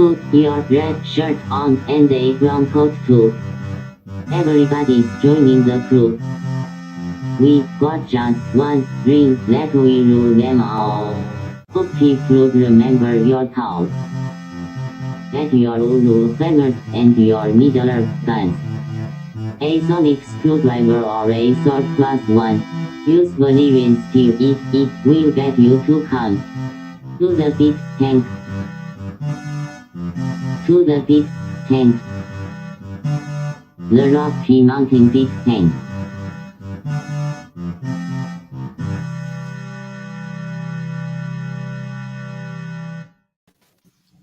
Put your red shirt on and a brown coat too. Everybody's joining the crew. We got just one ring that we rule them all. Hope you remember your towels. Get your Ulu fingers and your needler guns. A sonic screwdriver or a sword +1. Use Valerian steel if it will get you to come. To the big tank. To the big tank. The Rocky Mountain big tank.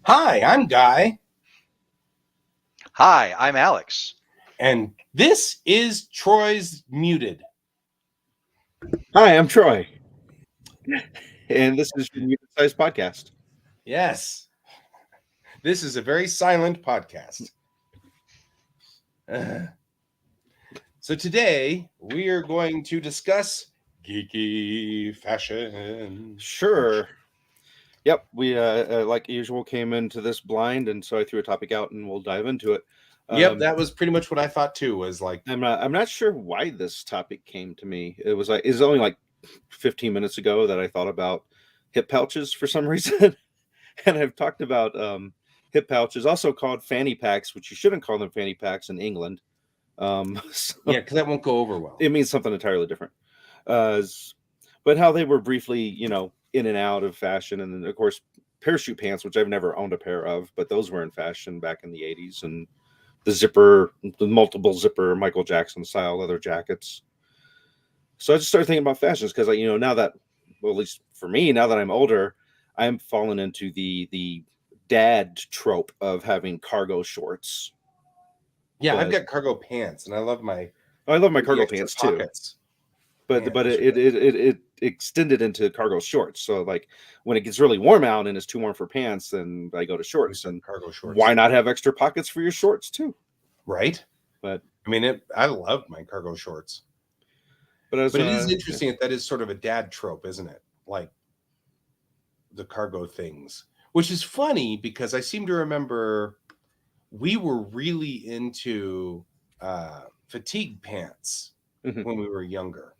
Hi, I'm Guy. Hi, I'm Alex. And this is Troy's Muted. Hi, I'm Troy. And this is your Muted Size Podcast. Yes. This is a very silent podcast. So today we are going to discuss geeky fashion. Sure. Yep, we like usual came into this blind, and so I threw a topic out, and we'll dive into it. Yep, that was pretty much what I thought too. Was like I'm not sure why this topic came to me. It's only like 15 minutes ago that I thought about hip pouches for some reason, and I've talked about hip pouches, also called fanny packs, which you shouldn't call them fanny packs in England. yeah, because that won't go over well. It means something entirely different. But how they were briefly, in and out of fashion, and then of course parachute pants, which I've never owned a pair of, but those were in fashion back in the 80s, and the multiple zipper Michael Jackson style leather jackets. So I just started thinking about fashions because, now that, well, at least for me, now that I'm older, I'm fallen into the dad trope of having cargo shorts. Yeah, I've got cargo pants, and I love my cargo pants pockets. Too. But it extended into cargo shorts. So like when it gets really warm out and it's too warm for pants, then I go to shorts. And cargo shorts. Why not have extra pockets for your shorts too? Right. But I mean, I love my cargo shorts. But it is interesting that is sort of a dad trope, isn't it? Like the cargo things, which is funny because I seem to remember we were really into fatigue pants when we were younger.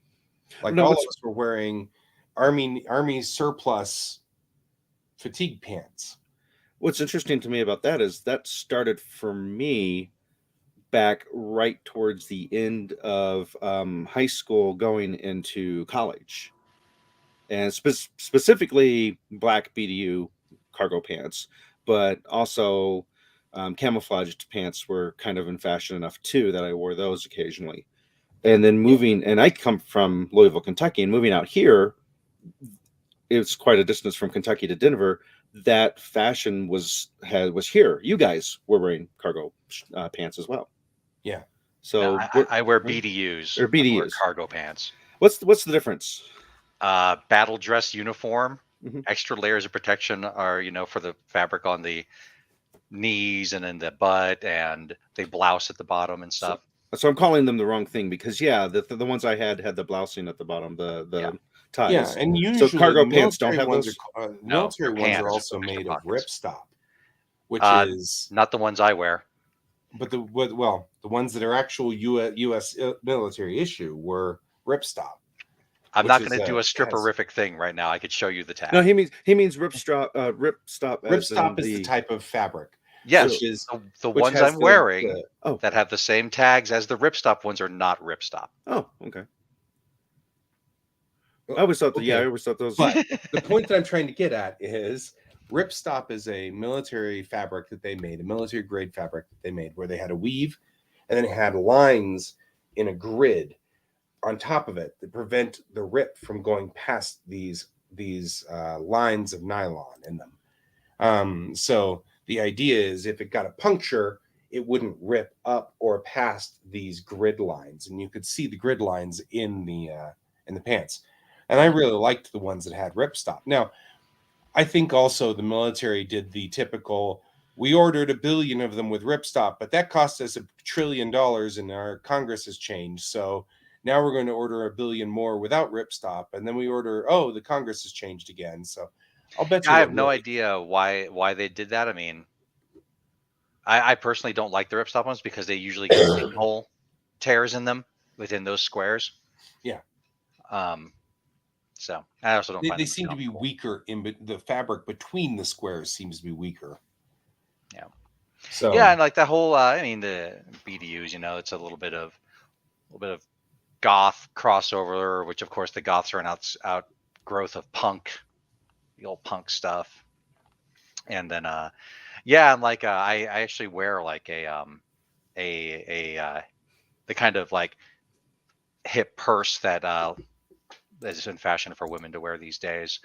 Like all of us were wearing army surplus fatigue pants. What's interesting to me about that is that started for me back right towards the end of high school going into college. And specifically black BDU cargo pants, but also camouflaged pants were kind of in fashion enough too that I wore those occasionally. And then and I come from Louisville, Kentucky, and moving out here, it's quite a distance from Kentucky to Denver. That fashion was here. You guys were wearing cargo pants as well. Yeah. So I wear BDUs or BDUs, cargo pants. What's the difference? Battle dress uniform. Extra layers of protection are for the fabric on the knees and in the butt, and they blouse at the bottom and stuff. So I'm calling them the wrong thing because the ones I had the blousing at the bottom, the ties. Yeah, and usually so cargo pants don't have those. Military ones are also made of ripstop, which is not the ones I wear. But the ones that are actual U.S. military issue were ripstop. I'm not going to do a stripperific thing right now. I could show you the tag. No, he means ripstop. Ripstop. Ripstop is the type of fabric. Yes, which is the ones I'm wearing that have the same tags as the ripstop ones are not ripstop. Oh, okay. I always thought I always thought those. But the point that I'm trying to get at is ripstop is a military fabric that they made, a military grade fabric that they made, where they had a weave, and then it had lines in a grid on top of it that prevent the rip from going past these lines of nylon in them. So the idea is if it got a puncture, it wouldn't rip up or past these grid lines, and you could see the grid lines in the pants. And I really liked the ones that had ripstop. Now, I think also the military did the typical, we ordered 1 billion of them with ripstop, but that cost us $1 trillion and our Congress has changed. So now we're going to order 1 billion more without ripstop. And then we order, the Congress has changed again. So I'll bet you. I have no idea why they did that. I mean, I personally don't like the ripstop ones because they usually get single tears in them within those squares. Yeah. So I also don't find They them seem to be comfortable. weaker the fabric between the squares seems to be weaker. Yeah. So Yeah, and like the whole I mean the BDUs, it's a little bit of goth crossover, which of course the goths are an outgrowth of punk, the old punk stuff. And then yeah, and like I actually wear like a the kind of like hip purse that is in fashion for women to wear these days.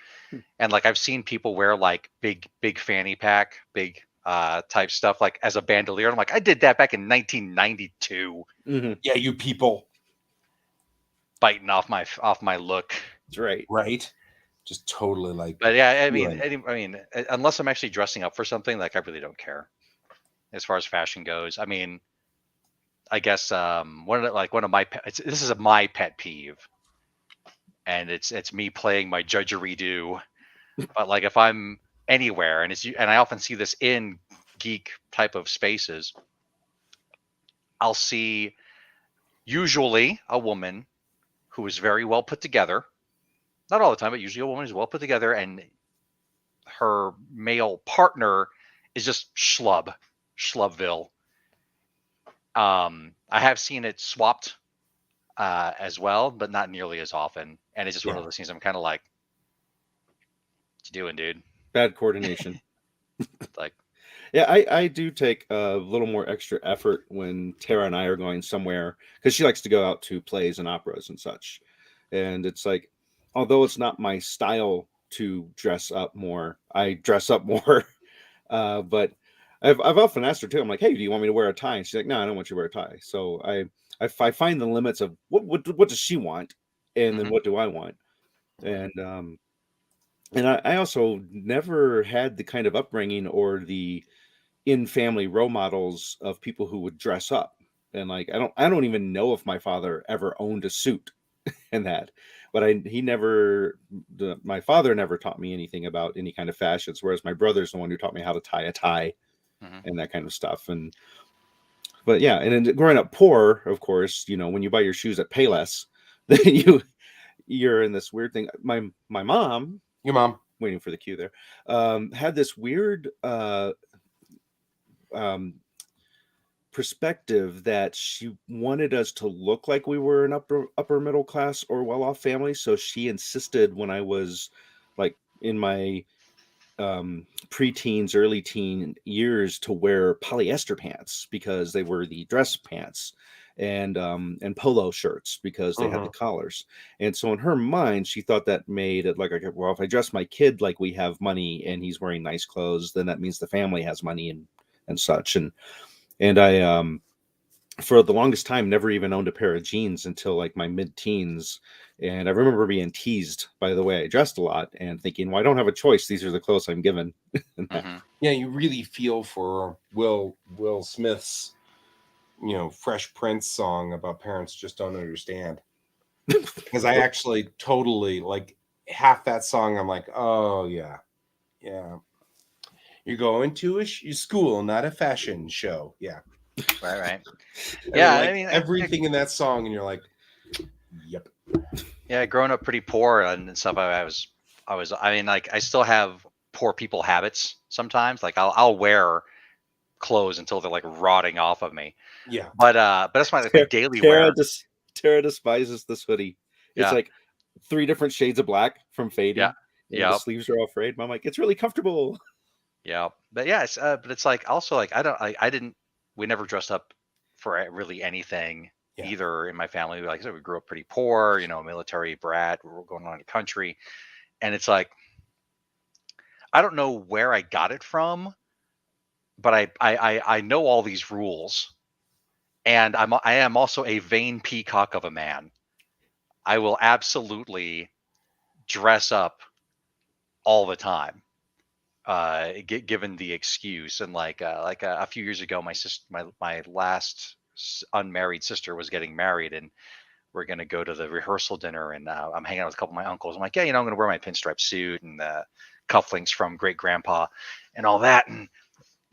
And like I've seen people wear like big fanny pack, big type stuff like as a bandolier. I'm like, I did that back in 1992, yeah, you people, biting off my look. That's right. right? Just totally like. But yeah, I mean, feeling. unless I'm actually dressing up for something, like I really don't care as far as fashion goes. I mean, I guess one of my this is my pet peeve, and it's me playing my judgery-do. But like if I'm anywhere, and I often see this in geek type of spaces, I'll see usually a woman who is very well put together. Not all the time, but usually a woman who's well put together, and her male partner is just Schlubville. I have seen it swapped as well, but not nearly as often. And it's just one of those things I'm kind of like, what you doing, dude? Bad coordination. Like, yeah, I do take a little more extra effort when Tara and I are going somewhere because she likes to go out to plays and operas and such. And it's like, although it's not my style to dress up more, I dress up more. But I've often asked her too. I'm like, hey, do you want me to wear a tie? And she's like, no, I don't want you to wear a tie. So I find the limits of what does she want, and then what do I want, and I also never had the kind of upbringing or the in family role models of people who would dress up. And like I don't even know if my father ever owned a suit and that, but my father never taught me anything about any kind of fashions, whereas my brother's the one who taught me how to tie a tie and that kind of stuff. But yeah, and then growing up poor, of course, when you buy your shoes at Payless, then you're in this weird thing. My mom, Your mom, waiting for the cue there, had this weird perspective that she wanted us to look like we were an upper middle class or well-off family. So she insisted when I was like in my pre-teens, early teen years to wear polyester pants because they were the dress pants, and polo shirts because they had the collars. And so in her mind, she thought that made it like, well, if I dress my kid like we have money and he's wearing nice clothes, then that means the family has money and such. And I for the longest time never even owned a pair of jeans until like my mid-teens. And I remember being teased by the way I dressed a lot and thinking, well, I don't have a choice. These are the clothes I'm given. Yeah, you really feel for Will Smith's, Fresh Prince song about parents just don't understand. Because I actually totally like half that song. I'm like, oh yeah. You're going to a school, not a fashion show. Yeah. right. Yeah, I mean, everything in that song, and you're like, yep. Yeah, growing up pretty poor and stuff, I mean, like I still have poor people habits sometimes. Like I'll wear clothes until they're like rotting off of me. Yeah. But that's my daily wear. Tara despises this hoodie. It's like 3 different shades of black from fading. Yeah. The sleeves are all frayed. I'm like, it's really comfortable. Yeah. But yeah, it's like also like we never dressed up for really anything either in my family. Like I said, we grew up pretty poor, military brat. We were going on the country. And it's like, I don't know where I got it from, but I know all these rules. And I am also a vain peacock of a man. I will absolutely dress up all the time, given the excuse. And like a few years ago, my last unmarried sister was getting married, and we're gonna go to the rehearsal dinner. And I'm hanging out with a couple of my uncles. I'm like, yeah, I'm gonna wear my pinstripe suit and the cufflinks from great grandpa and all that. And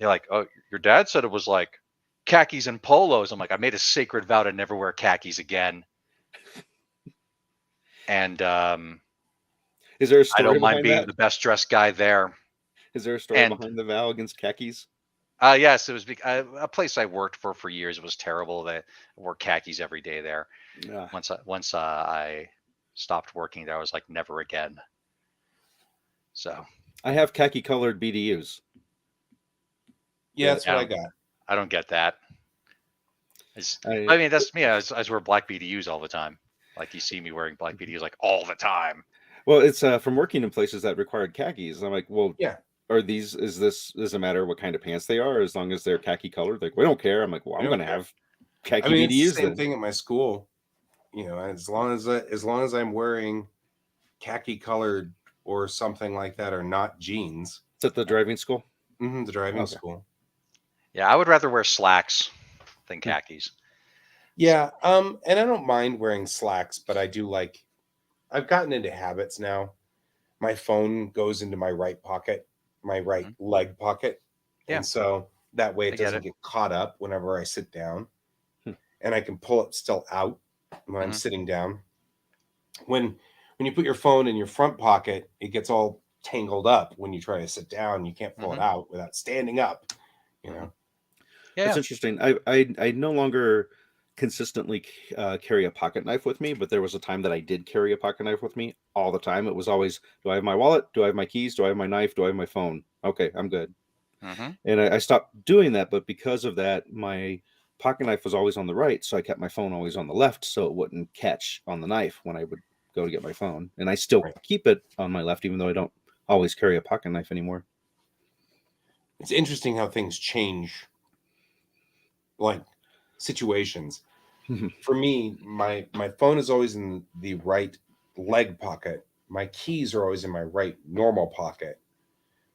You're like, oh, your dad said it was like khakis and polos. I'm like, I made a sacred vow to never wear khakis again. And Is there a I story don't mind behind being that? the best dressed guy there. Is there a story And behind the vow against khakis? yes, it was a place I worked for years. It was terrible. They wore khakis every day there. Yeah. Once I stopped working there, I was like, never again. So I have khaki colored BDUs. Yeah, that's what I Yeah. got. I don't get that. I- I mean, that's me. I wear black BDUs all the time. Like you see me wearing black BDUs like all the time. Well, it's from working in places that required khakis. I'm like, well, Yeah. does it matter what kind of pants they are as long as they're khaki colored? Like, we don't care. I'm like, well, We I'm don't going to care. have khaki I mean, it's BDUs the same then. thing at my school. You know, as long as I'm wearing khaki colored or something like that, or not jeans. It's at the driving school. The driving Okay. school. Yeah, I would rather wear slacks than khakis. Yeah, and I don't mind wearing slacks, but I do like. I've gotten into habits now. My phone goes into my right pocket, my right leg pocket, Yeah. and so that way I it get doesn't it. get caught up whenever I sit down, Hmm. and I can pull it still out when I'm Mhm. sitting down. When you put your phone in your front pocket, it gets all tangled up when you try to sit down. You can't pull it out without standing up. You know. Yeah. That's interesting. I no longer consistently carry a pocket knife with me, but there was a time that I did carry a pocket knife with me all the time. It was always, do I have my wallet? Do I have my keys? Do I have my knife? Do I have my phone? Okay, I'm good. Mhm. And I stopped doing that, but because of that, my pocket knife was always on the right, so I kept my phone always on the left so it wouldn't catch on the knife when I would go to get my phone. And I still Right. keep it on my left, even though I don't always carry a pocket knife anymore. It's interesting how things change, like situations. For me, my phone is always in the right leg pocket. My keys are always in my right normal pocket.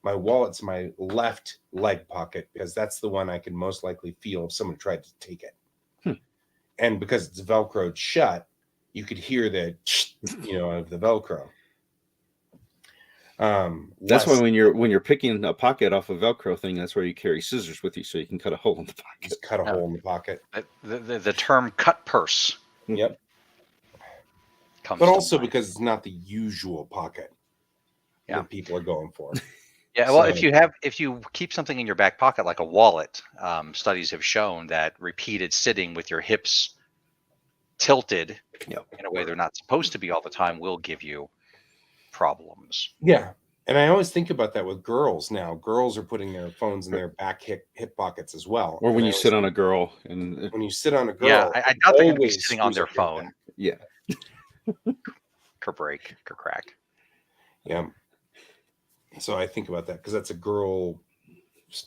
My wallet's my left leg pocket because that's the one I can most likely feel if someone tried to take it. And because it's velcroed shut, you could hear the of the velcro. That's why Less when you're picking a pocket off a Velcro thing, that's where you carry scissors with you so you can cut a hole in the pocket. just cut a hole in the pocket. The term "cut purse" Yep. comes. But to also mind. because it's not the usual pocket Yeah. that people are going for. Yeah, well, So- if you keep something in your back pocket like a wallet, studies have shown that repeated sitting with your hips tilted in a way they're not supposed to be all the time will give you problems. Yeah. And I always think about that with girls now. Girls are putting their phones in their back hip pockets as well. Or when And I you always sit on think a girl and when you sit on a girl, Yeah, I it doubt they're going to be always sitting on screws their up your phone. back. yeah. Kerbrake, kercrack. Yeah. So I think about that because that's a girl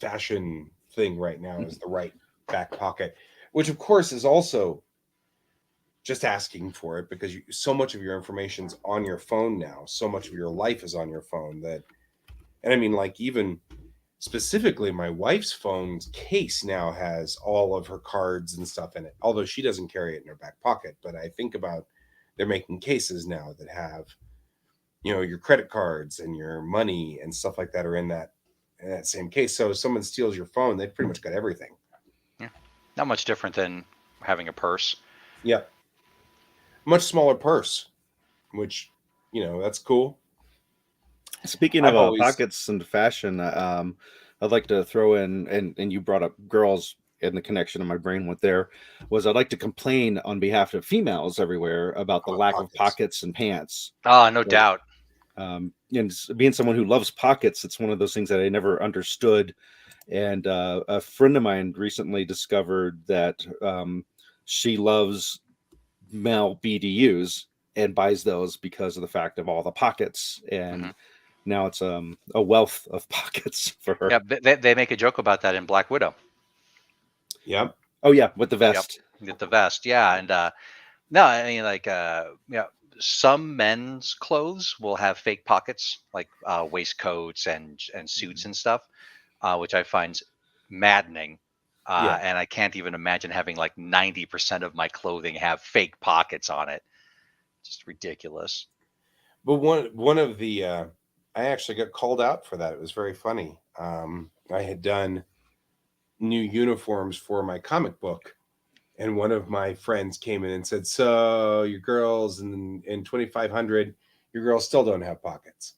fashion thing right now is the right back pocket, which of course is also just asking for it because so much of your information's on your phone now. So much of your life is on your phone and I mean, like even specifically my wife's phone's case now has all of her cards and stuff in it, although she doesn't carry it in her back pocket. But I think about they're making cases now that have, your credit cards and your money and stuff like that are in that same case. So if someone steals your phone, they've pretty much got everything. Yeah, not much different than having a purse. Yeah. Much smaller purse, which, that's cool. Speaking I've of always- pockets and fashion, I'd like to throw in, and you brought up girls, and the connection in my brain went there, was I'd like to complain on behalf of females everywhere about the lack of pockets and pants. No doubt. And being someone who loves pockets, it's one of those things that I never understood. And a friend of mine recently discovered that she loves male BDUs and buys those because of the fact of all the pockets. And now it's a wealth of pockets for her. Yeah, they make a joke about that in Black Widow. Yep. Oh yeah, with the vest. Yep. Get the vest, yeah, and no, I mean like some men's clothes will have fake pockets, like waistcoats and suits and stuff, which I find maddening. And I can't even imagine having like 90% of my clothing have fake pockets on it. Just ridiculous. But one of the I actually got called out for that. It was very funny. I had done new uniforms for my comic book. And one of my friends came in and said, so your girls in 2500, your girls still don't have pockets.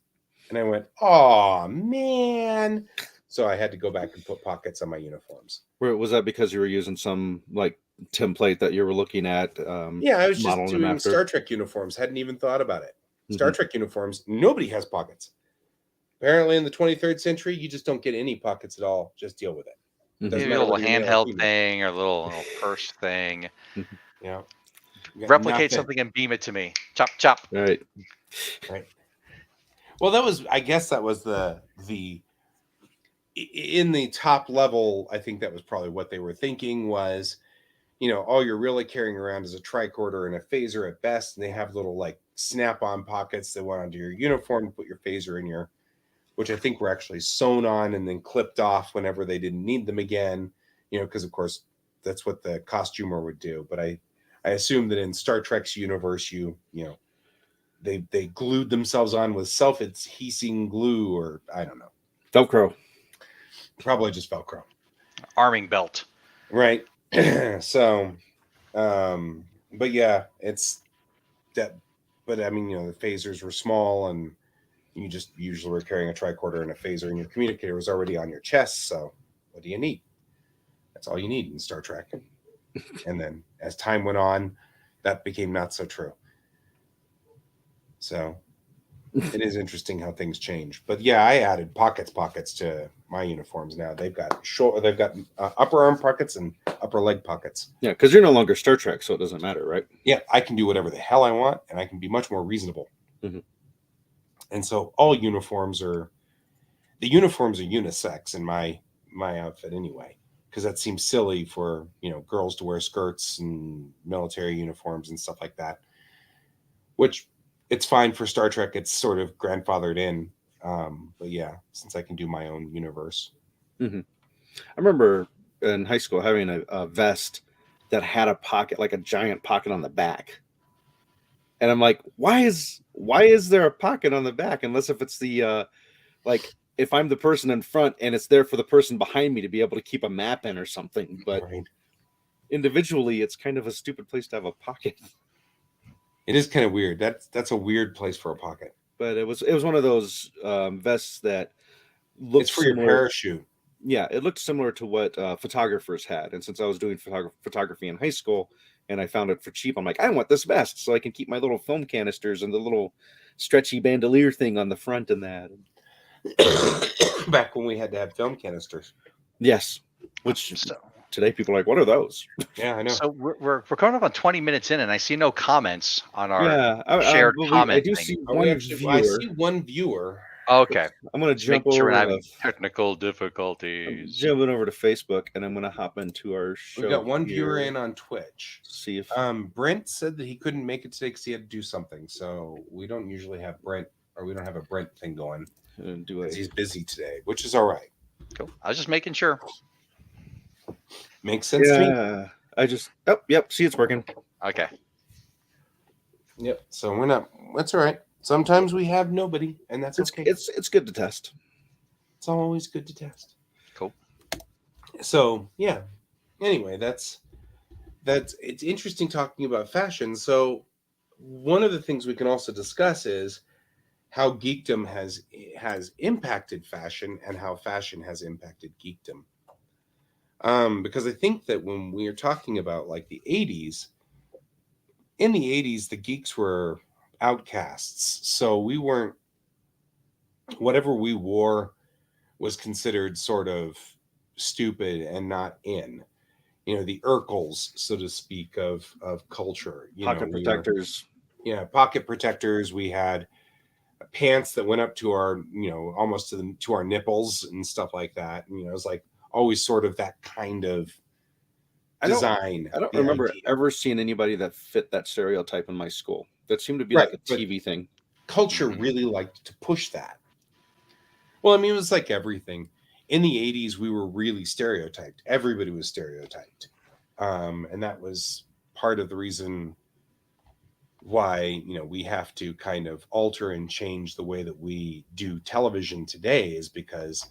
And I went, oh, man. So I had to go back and put pockets on my uniforms. Was that because you were using some like template that you were looking at? Yeah, I was just modeling them doing after? Star Trek uniforms. Hadn't even thought about it. Star Trek uniforms, nobody has pockets. Apparently in the 23rd century, you just don't get any pockets at all. Just deal with it. Doesn't Maybe a matter little whether you're male or handheld female. thing or a little purse thing. Yeah. Replicate something and beam it to me. Chop, chop. Right. Well, I guess that was the in the top level. I think that was probably what they were thinking was, all you're really carrying around is a tricorder and a phaser at best. And they have little like snap-on pockets that went onto your uniform to put your phaser in your, which I think were actually sewn on and then clipped off whenever they didn't need them again, because of course that's what the costumer would do. But I assume that in Star Trek's universe, they glued themselves on with self-adhesing glue, or I don't know. Velcro. Probably just Velcro. Arming belt. Right. So, but yeah, it's that. But I mean, the phasers were small, and you just usually were carrying a tricorder and a phaser, and your communicator was already on your chest. So, what do you need? That's all you need in Star Trek. And then, as time went on, that became not so true. So, it is interesting how things change. But yeah, I added pockets to my uniforms now. They've got upper arm pockets and upper leg pockets. Yeah, because you're no longer Star Trek, so it doesn't matter, right? Yeah, I can do whatever the hell I want, and I can be much more reasonable. And so all uniforms are unisex in my outfit anyway, because that seems silly for girls to wear skirts and military uniforms and stuff like that. Which it's fine for Star Trek. It's sort of grandfathered in. But yeah, since I can do my own universe. I remember in high school having a vest that had a pocket, like a giant pocket on the back. And I'm like, why is there a pocket on the back? Unless if it's the like if I'm the person in front and it's there for the person behind me to be able to keep a map in or something. But individually, it's kind of a stupid place to have a pocket. It is kind of weird. That's a weird place for a pocket. But it was one of those vests that looked it's for your parachute. Yeah, it looked similar to what photographers had. And since I was doing photography in high school and I found it for cheap, I'm like, I want this vest so I can keep my little film canisters and the little stretchy bandolier thing on the front and that. Back when we had to have film canisters. Yes. Which today people are like, what are those? Yeah, I know. So we're coming up on 20 minutes in, and I see no comments on our shared I comment. do see I see one viewer. Okay. I'm going to jump over. We're having technical difficulties. Jumping over to Facebook, and I'm going to hop into our show. We've got one viewer in on Twitch. See if Brent said that he couldn't make it today because he had to do something. So we don't usually have Brent, or we don't have a Brent thing going. He's busy today, which is all right. Cool. I was just making sure. Makes sense to me. I just yep. See, it's working. Okay. Yep. So we're not. That's all right. Sometimes we have nobody, and that's okay. It's good to test. It's always good to test. Cool. So yeah. Anyway, that's it's interesting talking about fashion. So one of the things we can also discuss is how geekdom has impacted fashion and how fashion has impacted geekdom. Because I think that when we are talking about like the 80s, in the 80s, the geeks were outcasts. So we weren't, whatever we wore was considered sort of stupid and not in. The Urkels, so to speak, of culture. Pocket protectors. Pocket protectors. We had pants that went up to our, almost to our nipples and stuff like that. And, it was like always sort of that kind of design. I don't remember ever seeing anybody that fit that stereotype in my school. That seemed to be like a TV thing. Culture really liked to push that. Well, I mean, it was like everything. In the 80s, we were really stereotyped. Everybody was stereotyped. And that was part of the reason why, we have to kind of alter and change the way that we do television today, is because,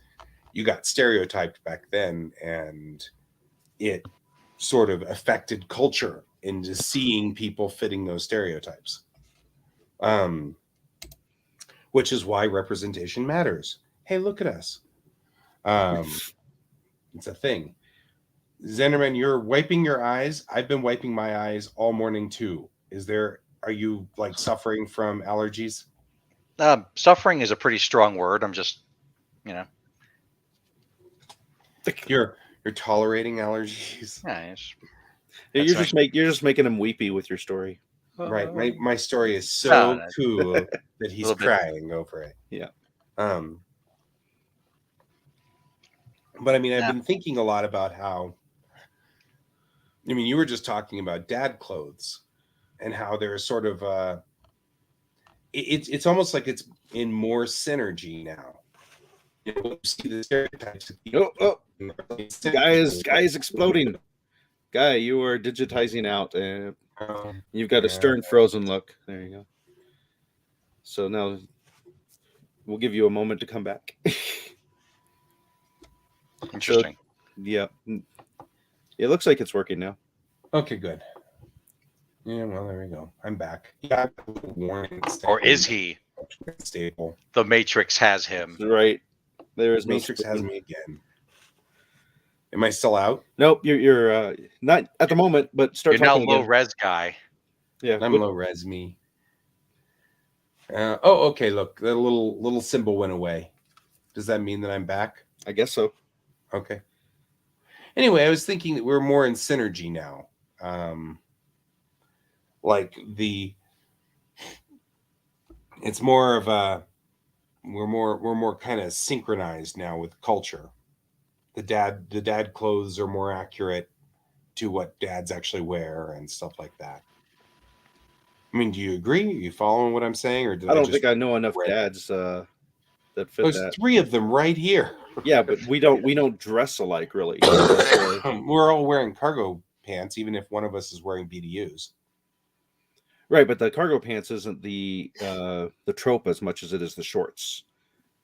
you got stereotyped back then, and it sort of affected culture into seeing people fitting those stereotypes. Which is why representation matters. Hey, look at us. It's a thing. Zenderman, you're wiping your eyes. I've been wiping my eyes all morning too. Are you like suffering from allergies? Suffering is a pretty strong word. I'm just, you know. You're tolerating allergies. Nice. You're just making him weepy with your story. Right. My story is so No. cool that he's crying over it. Yeah. But I mean, I've been thinking a lot about how, I mean, you were just talking about dad clothes and how there's sort of it's almost like it's in more synergy now. You know, you see the stereotypes. Guy is exploding. Guy, you are digitizing out. You've got a stern, frozen look. There you go. So now we'll give you a moment to come back. Interesting. So, yeah. It looks like it's working now. Okay, good. Yeah, well, there we go. I'm back. Yeah, warning. Or is he? Stable. The Matrix has him. Right. There is Matrix has me again. Am I still out? Nope, you're not at the moment, but start You're now talking low again. res guy. Yeah, I'm low res me. Okay. Look, the little symbol went away. Does that mean that I'm back? I guess so. Okay. Anyway, I was thinking that we're more in synergy now. It's more of a we're more kind of synchronized now with culture. The dad clothes are more accurate to what dads actually wear and stuff like that. I mean, do you agree? Are you following what I'm saying, or I don't think I know enough dads that fit There's that. 3 of them right here. Yeah, but we don't dress alike, really. We're all wearing cargo pants, even if one of us is wearing BDUs. Right, but the cargo pants isn't the trope as much as it is the shorts.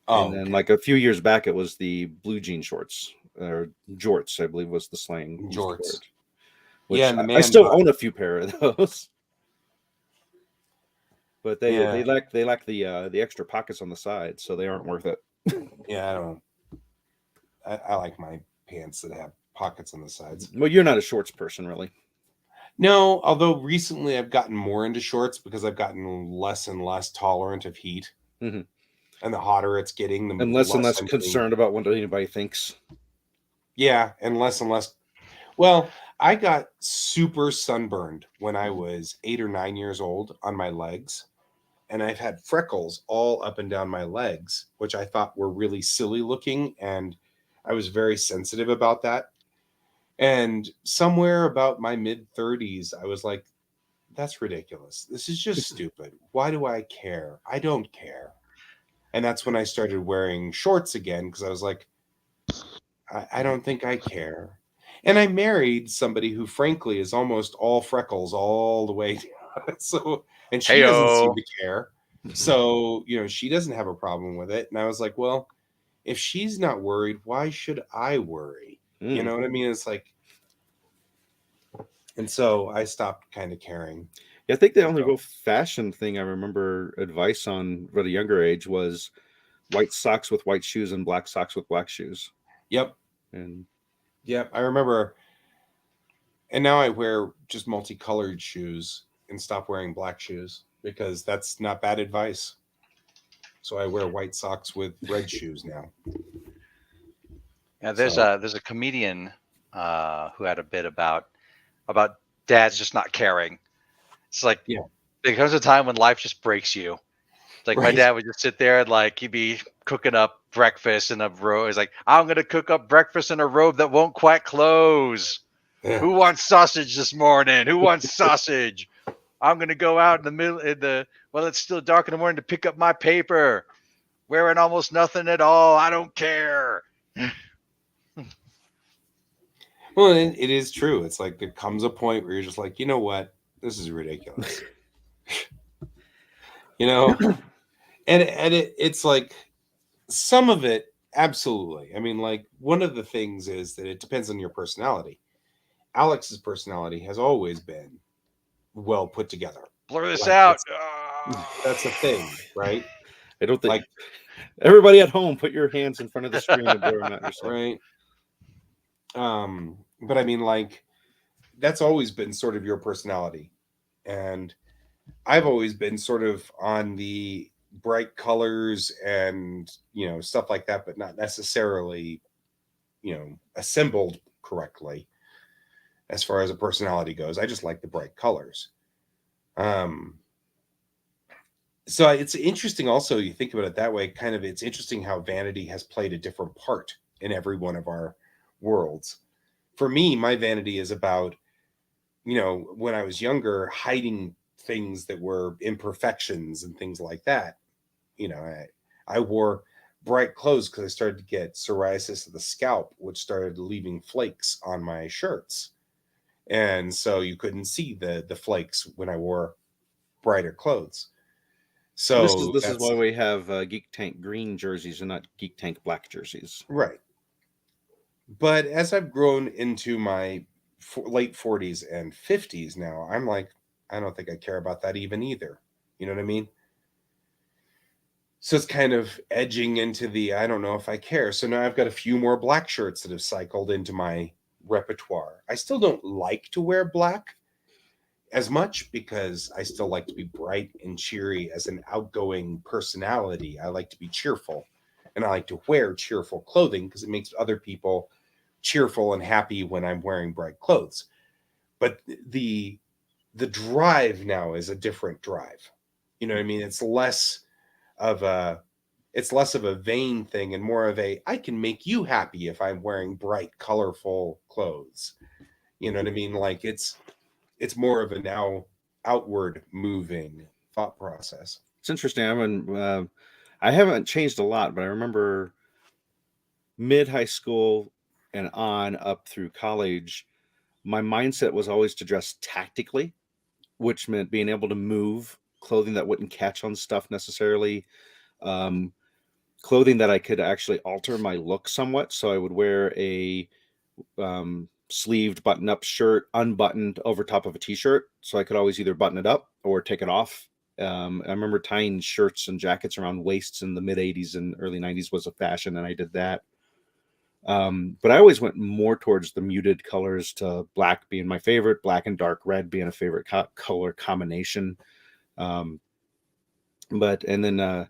Oh, and then like a few years back, it was the blue jean shorts or jorts, I believe was the slang. Jorts. Which Yeah, and I still own a few pair of those. But they lack the extra pockets on the side, so they aren't worth it. Yeah, I like my pants that have pockets on the sides. Well, you're not a shorts person, really. No, although recently I've gotten more into shorts because I've gotten less and less tolerant of heat. Mm-hmm. And the hotter it's getting, and less concerned about what anybody thinks. Yeah, and less. Well, I got super sunburned when I was 8 or 9 years old on my legs. And I've had freckles all up and down my legs, which I thought were really silly looking. And I was very sensitive about that. And somewhere about my mid-30s, I was like, that's ridiculous. This is just stupid. Why do I care? I don't care. And that's when I started wearing shorts again, because I was like, I don't think I care. And I married somebody who, frankly, is almost all freckles all the way down. So, and she doesn't seem to care. So, she doesn't have a problem with it. And I was like, well, if she's not worried, why should I worry? You know what I mean? It's like, and so I stopped kind of caring. Yeah, I think the only real fashion thing I remember advice on at a younger age was white socks with white shoes and black socks with black shoes. Yep. And yep, I remember. And now I wear just multicolored shoes and stop wearing black shoes because that's not bad advice. So I wear white socks with red shoes now. Yeah, there's a comedian who had a bit about dads just not caring. It's like, there comes a time when life just breaks you. Like my dad would just sit there and like he'd be cooking up breakfast in a robe. He's like, I'm gonna cook up breakfast in a robe that won't quite close. Yeah. Who wants sausage this morning? Who wants sausage? I'm gonna go out in the middle it's still dark in the morning to pick up my paper. Wearing almost nothing at all. I don't care. Well, it is true. It's like there comes a point where you're just like, you know what? This is ridiculous. And it's like some of it Absolutely. I mean, like, one of the things is that it depends on your personality. Alex's personality has always been well put together. Blur this Like, out. that's a thing, right? I don't think Like, everybody at home, put your hands in front of the screen and blur them out yourself. right. But I mean, like, that's always been sort of your personality. And I've always been sort of on the bright colors and, stuff like that, but not necessarily, assembled correctly as far as a personality goes. I just like the bright colors. Um, so it's interesting also, you think about it that way, kind of, it's interesting how vanity has played a different part in every one of our worlds. For me, my vanity is about, when I was younger, hiding things that were imperfections and things like that. I wore bright clothes because I started to get psoriasis of the scalp, which started leaving flakes on my shirts. And so you couldn't see the flakes when I wore brighter clothes. So This is that's why we have Geek Tank green jerseys and not Geek Tank black jerseys. right. But as I've grown into my late 40s and 50s now, I'm like, I don't think I care about that even either. You know what I mean? So it's kind of edging into the I don't know if I care. So now I've got a few more black shirts that have cycled into my repertoire. I still don't like to wear black as much because I still like to be bright and cheery as an outgoing personality. I like to be cheerful and I like to wear cheerful clothing because it makes other people cheerful and happy when I'm wearing bright clothes. But the drive now is a different drive. You know what I mean? Of a it's less of a vain thing and more of a I can make you happy if I'm wearing bright, colorful clothes. You know what I mean? Like it's more of a now outward moving thought process. It's interesting. I haven't changed a lot, but I remember mid high school and on up through college, my mindset was always to dress tactically, which meant being able to move clothing that wouldn't catch on stuff necessarily. Um, Clothing that I could actually alter my look somewhat. So I would wear a sleeved button up shirt unbuttoned over top of a t-shirt. So I could always either button it up or take it off. I remember tying shirts and jackets around waists in the mid 80s and early 90s was a fashion. And I did that. But I always went more towards the muted colors, to black being my favorite, black and dark red being a favorite color combination. Um, and then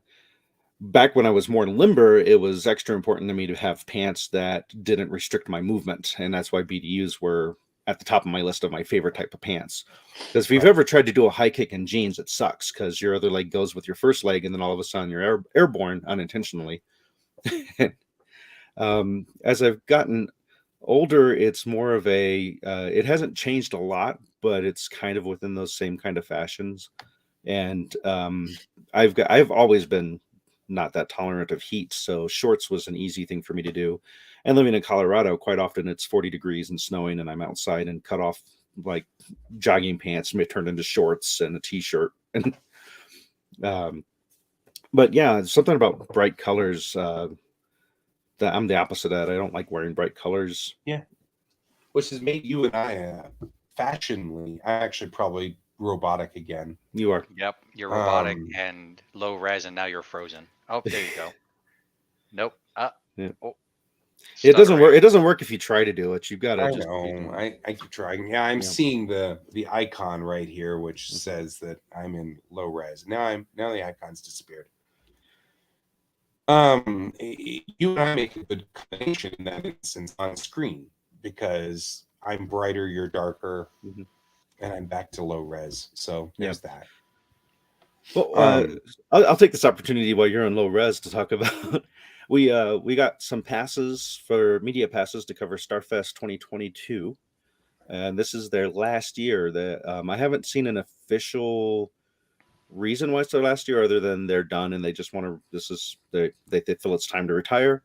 back when I was more limber, it was extra important to me to have pants that didn't restrict my movement. And that's why BDUs were at the top of my list of my favorite type of pants. Because if you've Right. ever tried to do a high kick in jeans, it sucks because your other leg goes with your first leg, and then all of a sudden you're airborne unintentionally. As I've gotten older, it's more of it hasn't changed a lot, but it's kind of within those same kind of fashions. And I've always been not that tolerant of heat, so shorts was an easy thing for me to do. And living in Colorado, quite often it's 40 degrees and snowing, and I'm outside and cut off like jogging pants may turn into shorts and a t-shirt. And but yeah, something about bright colors. That I'm the opposite of that. I don't like wearing bright colors. Yeah. Which has made you and I fashionably actually probably robotic again. You are. Yep, you're robotic Um, and low res, and now you're frozen. Oh, there you go. Nope. Yeah. Oh, It doesn't work. stuttering. It doesn't work if you try to do it. You've got to I just be know. doing it. I keep trying. Yeah, I'm Yeah. seeing the icon right here, which Mhm. says that I'm in low res. Now the icon's disappeared. You and I make a good combination in that instance on screen because I'm brighter, you're darker, Mhm. and I'm back to low res. So there's that. Well, Um, I'll take this opportunity while you're on low res to talk about. We got some passes for media passes to cover Starfest 2022, and this is their last year. I haven't seen an official reason why it's their last year, other than they're done and they just want to. They feel it's time to retire,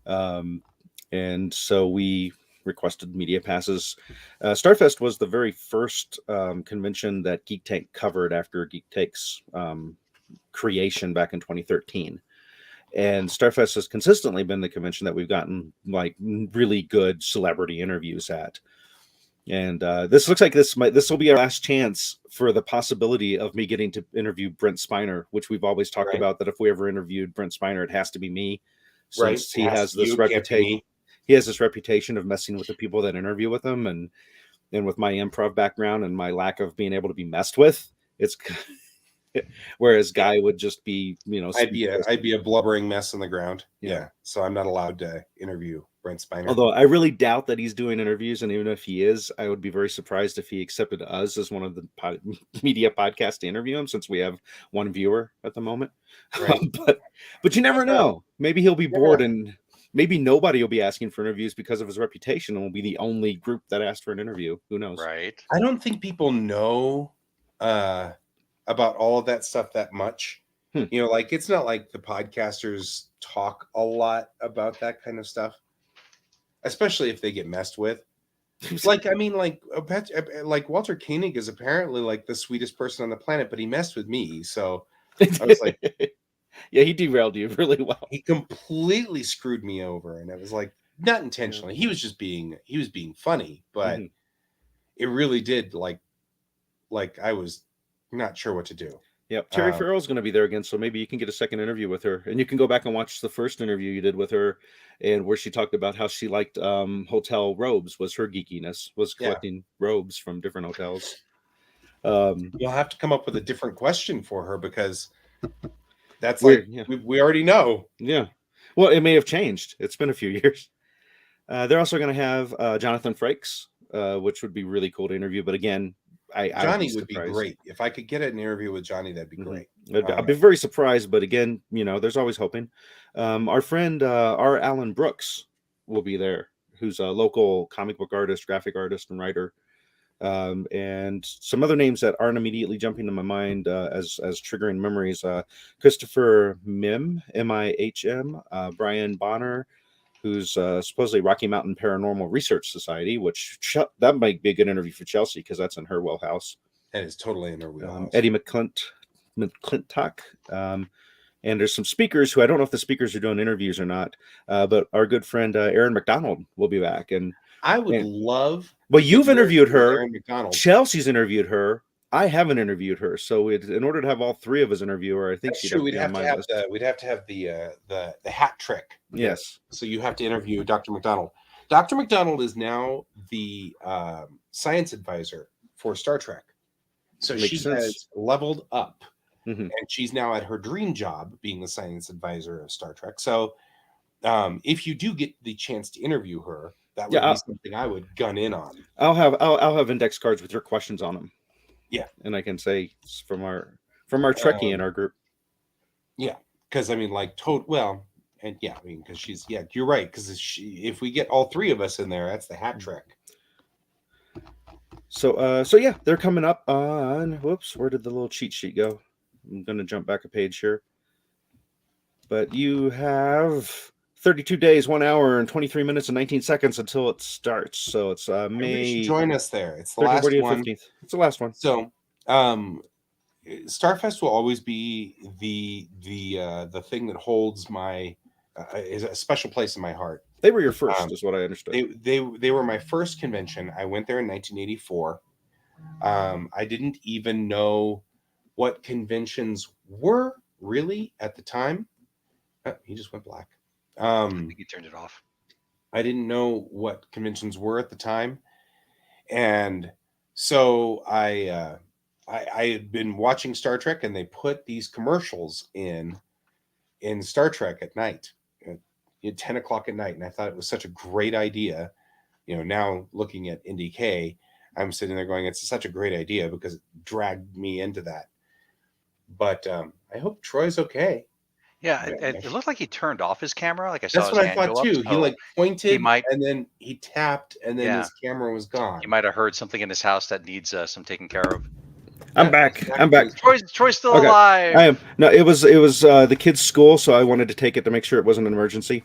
and so we requested media passes. Starfest was the very first convention that Geek Tank covered after Geek Tank's creation back in 2013. And Starfest has consistently been the convention that we've gotten like really good celebrity interviews at. And this looks like this will be our last chance for the possibility of me getting to interview Brent Spiner, which we've always talked Right. about, that if we ever interviewed Brent Spiner, it has to be me, Right. since It he has has to be this you, can't be reputation. me. He has this reputation of messing with the people that interview with him, and with my improv background and my lack of being able to be messed with, it's whereas Guy would just be, I'd be a blubbering mess on the ground. Yeah. Yeah. So I'm not allowed to interview Brent Spiner. Although I really doubt that he's doing interviews, and even if he is, I would be very surprised if he accepted us as one of the media podcasts to interview him, since we have one viewer at the moment. Right. But you never know. Maybe he'll be bored, Yeah. and maybe nobody will be asking for interviews because of his reputation, and will be the only group that asked for an interview. Who knows? Right. I don't think people know about all of that stuff that much. Like it's not like the podcasters talk a lot about that kind of stuff, especially if they get messed with. Like, I mean, like Walter Koenig is apparently like the sweetest person on the planet, but he messed with me. So I was like, yeah, he derailed you really well. He completely screwed me over, and it was like not intentionally. He was just being funny, but it really did like I was not sure what to do. Yep. Terry Farrell's going to be there again, so maybe you can get a second interview with her, and you can go back and watch the first interview you did with her, and where she talked about how she liked hotel robes. Was her geekiness, was collecting robes from different hotels. You'll have to come up with a different question for her, because that's weird. We already know. Yeah. Well, it may have changed. It's been a few years. They're also going to have Jonathan Frakes, which would be really cool to interview. But again, Johnny would be great. If I could get an interview with Johnny, that'd be great. I'd be very surprised, but again, there's always hoping. Our friend R. Alan Brooks will be there, who's a local comic book artist, graphic artist, and writer. And some other names that aren't immediately jumping to my mind as triggering memories: Christopher Mihm, M-I-H-M, Brian Bonner, who's supposedly Rocky Mountain Paranormal Research Society, which that might be a good interview for Chelsea, because that's in her wheelhouse. That is totally in her wheelhouse. Eddie McClintock. And there's some speakers who I don't know if the speakers are doing interviews or not, but our good friend Aaron McDonald will be back. And I would love. Well, you've interviewed her. Aaron McDonald. Chelsea's interviewed her. I haven't interviewed her. So in order to have all three of us interview her, I think we'd have to have the hat trick. Yes. So you have to interview Dr. McDonald. Dr. McDonald is now the science advisor for Star Trek. So she has leveled up, and she's now at her dream job being the science advisor of Star Trek. So if you do get the chance to interview her, that would be something I would gun in on. I'll have index cards with your questions on them. Yeah, and I can say from our Trekkie in our group. Yeah, because I mean, like, because she's you're right. Because if we get all three of us in there, that's the hat trick. So yeah, they're coming up on. Whoops, where did the little cheat sheet go? I'm gonna jump back a page here. But you have 32 days, 1 hour, and 23 minutes and 19 seconds until it starts. So it's May. Join us there. It's the last one. 15th. It's the last one. So, Starfest will always be the thing that holds my is a special place in my heart. They were your first, is what I understood. They were my first convention. I went there in 1984. I didn't even know what conventions were really at the time. Oh, he just went black. I think he turned it off. I didn't know what conventions were at the time, and so I had been watching Star Trek, and they put these commercials in Star Trek at night, at 10 o'clock at night, and I thought it was such a great idea. Now looking at NDK, I'm sitting there going, it's such a great idea, because it dragged me into that. But I hope Troy's okay. Yeah, it looked like he turned off his camera. Like I saw. That's what I thought too. He pointed, and then he tapped, and then his camera was gone. You might have heard something in his house that needs some taking care of. I'm back. I'm back. Troy's still alive. I am. No, it was the kids' school, so I wanted to take it to make sure it wasn't an emergency.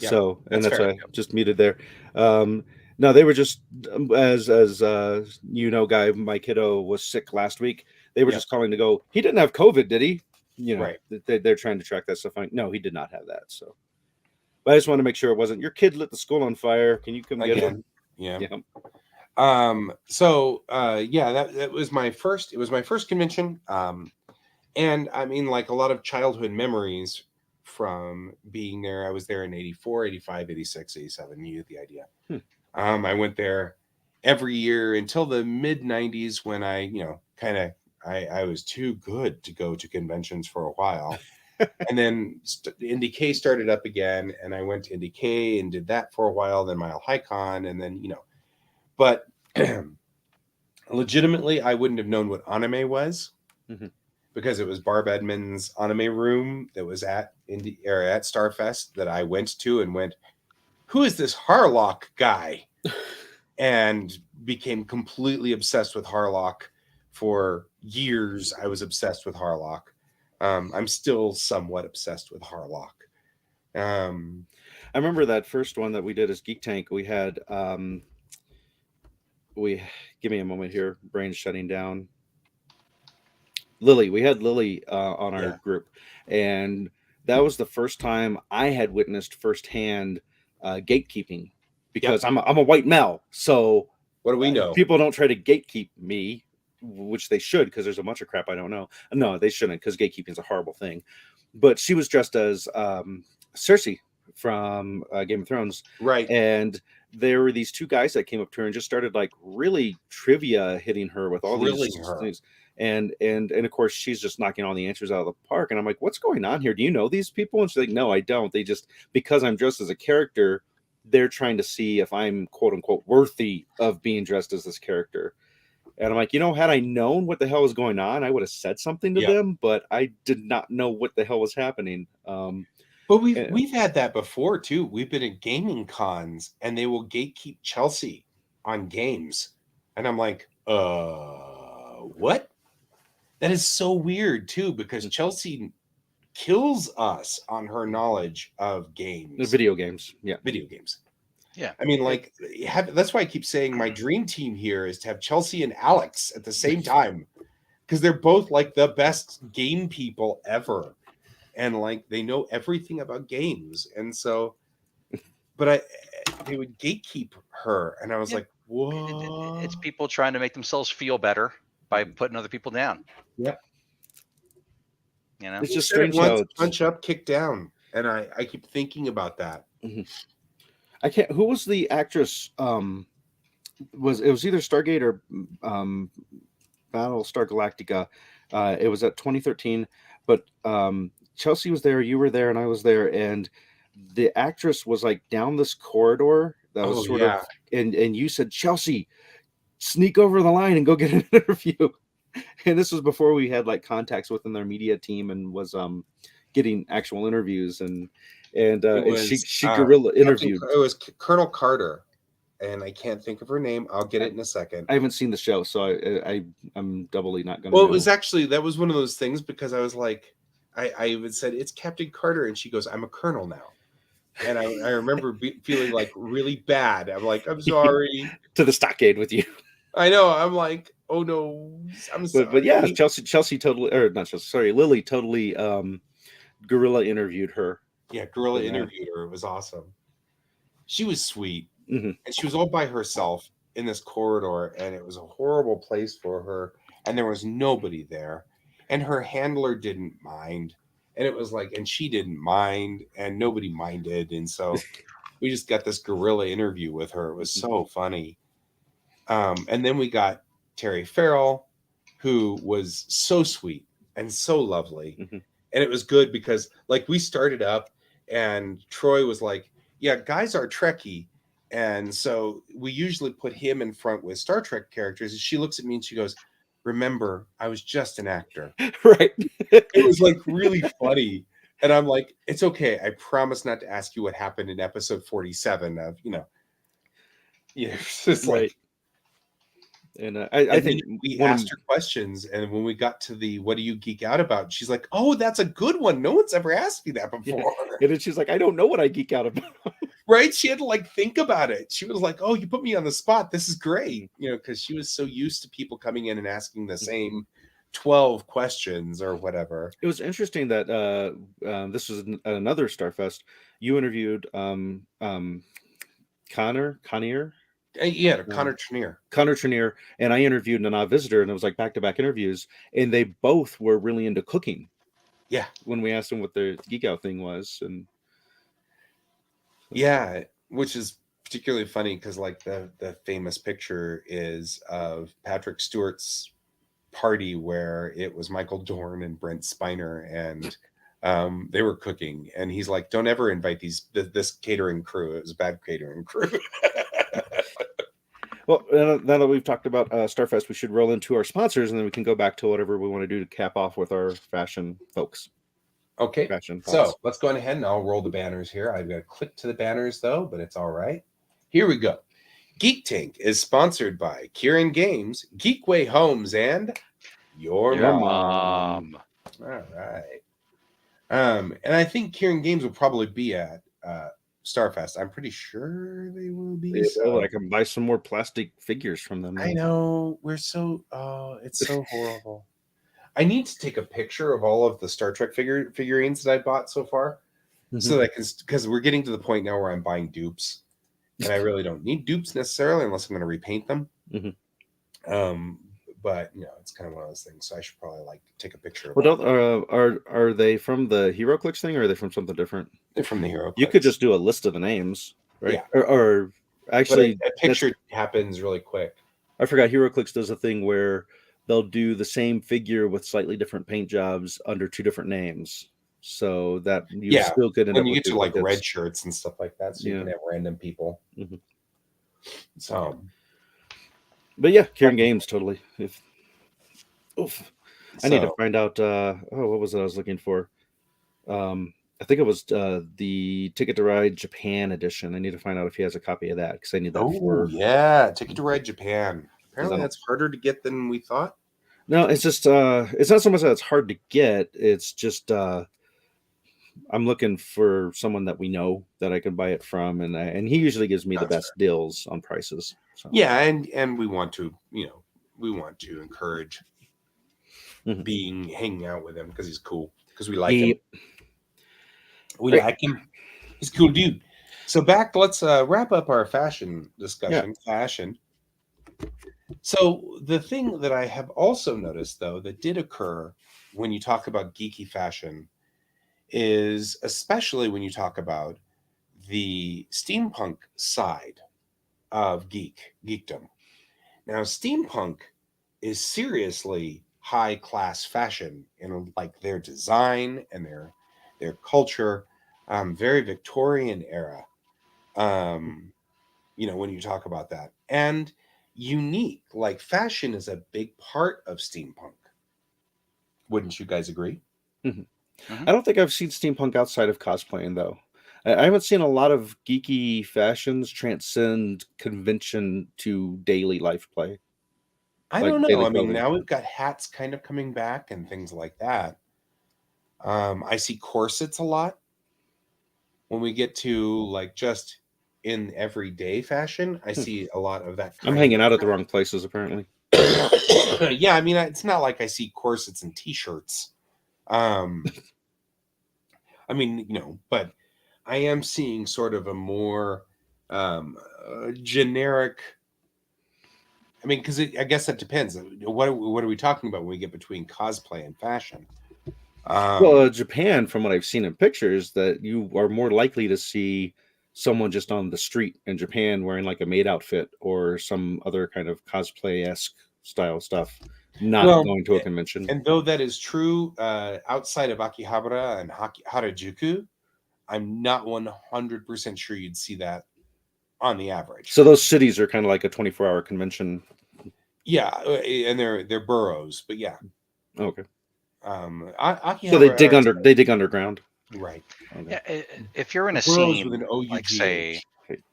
Yeah, so that's why I just muted there. No, they were just as Guy, my kiddo was sick last week. They were just calling to go, he didn't have COVID, did he? Right. they're trying to track that stuff. No, he did not have that. So, but I just want to make sure it wasn't your kid lit the school on fire. Can you come get him? Yeah. Yeah. That was my first. It was my first convention. And I mean, like a lot of childhood memories from being there. I was there in 84, 85, 86, 87. You get the idea. I went there every year until the mid 90s when I was too good to go to conventions for a while. And then IndieK started up again, and I went to IndieK and did that for a while, then Mile High Con, and then, but legitimately, I wouldn't have known what anime was. Because it was Barb Edmonds' anime room that was at at Starfest that I went to and went, who is this Harlock guy? And became completely obsessed with Harlock for years. I was obsessed with Harlock. I'm still somewhat obsessed with Harlock. I remember that first one that we did as Geek Tank. We had give me a moment here, brain's shutting down. Lily, we had Lily on our group, and that was the first time I had witnessed firsthand gatekeeping, because I'm a white male. So what do we know? People don't try to gatekeep me, which they should, because there's a bunch of crap I don't know. No, they shouldn't, because gatekeeping is a horrible thing. But she was dressed as Cersei from Game of Thrones, right? And there were these two guys that came up to her and just started like really trivia hitting her with all these things. And of course she's just knocking all the answers out of the park. And I'm like, what's going on here? Do you know these people? And she's like, no, I don't. They just, because I'm dressed as a character, they're trying to see if I'm quote unquote worthy of being dressed as this character. And I'm like, had I known what the hell was going on, I would have said something to them, but I did not know what the hell was happening. But we've had that before too. We've been at gaming cons and they will gatekeep Chelsea on games. And I'm like, what? That is so weird too, because Chelsea kills us on her knowledge of games. Video games. Yeah. Video games. Yeah. I mean, like, that's why I keep saying my dream team here is to have Chelsea and Alex at the same time, because they're both like the best game people ever. And like, they know everything about games. And so, but they would gatekeep her. And I was like, whoa. It's people trying to make themselves feel better by putting other people down. Yeah. It's just strange how punch up, kick down. And I keep thinking about that. I can't. Who was the actress? It was either Stargate or Battlestar Galactica. It was at 2013, but Chelsea was there, you were there, and I was there, and the actress was like down this corridor that was sort of, and you said, Chelsea, sneak over the line and go get an interview. And this was before we had like contacts within their media team and was getting actual interviews, and she guerrilla interviewed. It was Colonel Carter, and I can't think of her name. I'll get it in a second. I haven't seen the show, so I'm doubly not going to. Well, it was actually, that was one of those things, because I was like, I even said, it's Captain Carter, and she goes, I'm a colonel now. And I remember feeling like really bad. I'm like, I'm sorry. To the stockade with you. I know. I'm like, oh no, I'm sorry. But yeah, Chelsea totally, or not Chelsea, sorry, Lily totally guerrilla interviewed her. Yeah, guerrilla interviewed her. It was awesome. She was sweet. Mm-hmm. And she was all by herself in this corridor, and it was a horrible place for her. And there was nobody there. And her handler didn't mind. And it was like, and she didn't mind, and nobody minded. And so we just got this guerrilla interview with her. It was so funny. And then we got Terry Farrell, who was so sweet and so lovely. Mm-hmm. And it was good because, like, we started up and Troy was like, yeah, guys are Trekkie. And so we usually put him in front with Star Trek characters. And she looks at me and she goes, remember, I was just an actor. Right. It was like really funny. And I'm like, it's okay. I promise not to ask you what happened in episode 47 of, it's just right. like. And I think we asked her questions, and when we got to the "What do you geek out about?" she's like, "Oh, that's a good one. No one's ever asked me that before." Yeah. And then she's like, "I don't know what I geek out about." Right? She had to like think about it. She was like, "Oh, you put me on the spot. This is great," because she was so used to people coming in and asking the same 12 questions or whatever. It was interesting that this was another Starfest. You interviewed Connor Connier. Yeah, Connor Trenier. Connor Trenier, and I interviewed Nana Visitor, and it was like back-to-back interviews, and they both were really into cooking. Yeah. When we asked them what their Geek Out thing was, and yeah, which is particularly funny because like the famous picture is of Patrick Stewart's party where it was Michael Dorn and Brent Spiner, and they were cooking, and he's like, "Don't ever invite this catering crew. It was a bad catering crew." Well, now that we've talked about Starfest, we should roll into our sponsors, and then we can go back to whatever we want to do to cap off with our fashion folks. Okay, Fashion so thoughts. let's go ahead and I'll roll the banners here. I've got to click to the banners though, but it's all right. Here we go. Geek Tank is sponsored by Kieran Games, Geekway Homes, and Your Mom. All right. And I think Kieran Games will probably be at Starfest. I'm pretty sure they will be. So I can buy some more plastic figures from them. I know. We're so it's so horrible. I need to take a picture of all of the Star Trek figurines that I bought so far, so that I can, because we're getting to the point now where I'm buying dupes, and I really don't need dupes necessarily unless I'm going to repaint them. But it's kind of one of those things. So I should probably like take a picture. Well, are they from the HeroClix thing, or are they from something different? They're from the HeroClix. You could just do a list of the names, right? Yeah. Or actually, a picture happens really quick. I forgot HeroClix does a thing where they'll do the same figure with slightly different paint jobs under two different names, so that you still could end up when you get to like duplicates. red shirts and stuff like that, so you can have random people. So, but yeah, Kieran Games totally. I need to find out. What was it I was looking for? I think it was the Ticket to Ride Japan edition. I need to find out if he has a copy of that because I need that. Ticket to Ride Japan. Apparently, that's harder to get than we thought. No, it's just it's not so much that it's hard to get. It's just I'm looking for someone that we know that I can buy it from, and he usually gives me the best deals on prices. So. Yeah, and we want to encourage hanging out with him because he's cool, because we like him. We like him. He's a cool dude. So let's wrap up our fashion discussion. Yeah. Fashion. So the thing that I have also noticed, though, that did occur when you talk about geeky fashion is, especially when you talk about the steampunk side of geekdom. Now, steampunk is seriously high-class fashion in like their design and their culture, very Victorian era. When you talk about that, and unique, like fashion is a big part of steampunk. Wouldn't you guys agree? I don't think I've seen steampunk outside of cosplaying, though. I haven't seen a lot of geeky fashions transcend convention to daily life play. I don't know. I mean, now we've got hats kind of coming back and things like that. I see corsets a lot when we get to like just in everyday fashion. I see a lot of that. I'm hanging out at the wrong places, apparently. Yeah, I mean, it's not like I see corsets and t-shirts. I mean, but I am seeing sort of a more generic. I mean, because I guess that depends. What are we talking about when we get between cosplay and fashion? Well, Japan, from what I've seen in pictures, that you are more likely to see someone just on the street in Japan wearing like a maid outfit or some other kind of cosplay-esque style stuff, not going to a convention. And though that is true outside of Akihabara and Harajuku, I'm not 100% sure you'd see that on the average. So those cities are kind of like a 24-hour convention. Yeah, and they're boroughs, but yeah. Okay. So they dig underground. Right. Okay. Yeah, if you're in a scene like say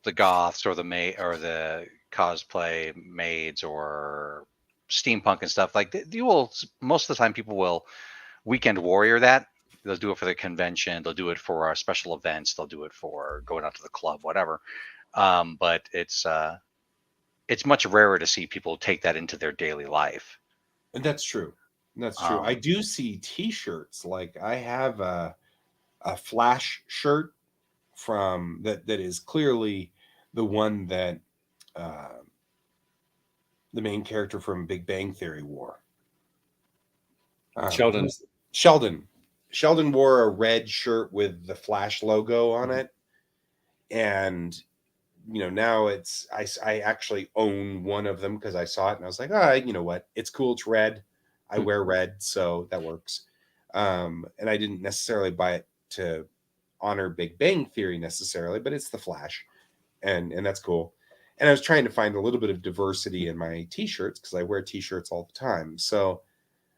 the goths or the cosplay maids or steampunk and stuff, like you will, most of the time people will weekend warrior that. They'll do it for the convention, they'll do it for special events, they'll do it for going out to the club, whatever. But it's much rarer to see people take that into their daily life. And that's true. That's true. I do see T-shirts. Like I have a Flash shirt from that is clearly the one that uh, the main character from Big Bang Theory wore. Sheldon. Sheldon. Sheldon wore a red shirt with the Flash logo on it, and now I actually own one of them because I saw it and I was like, you know what, it's cool, it's red, I wear red, so that works. And I didn't necessarily buy it to honor Big Bang Theory necessarily, but it's the Flash, and that's cool. And I was trying to find a little bit of diversity in my t-shirts because I wear t-shirts all the time. So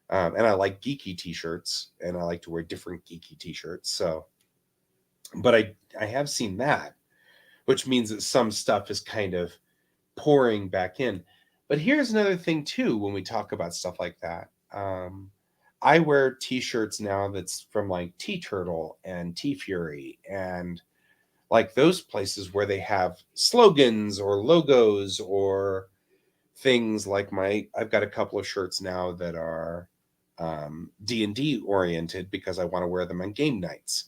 and I like geeky t-shirts, and I like to wear different geeky t-shirts. So but I have seen that, which means that some stuff is kind of pouring back in. But here's another thing too, when we talk about stuff like that. I wear t-shirts now that's from like T-Turtle and T-Fury and like those places where they have slogans or logos or things like I've got a couple of shirts now that are D&D oriented because I want to wear them on game nights,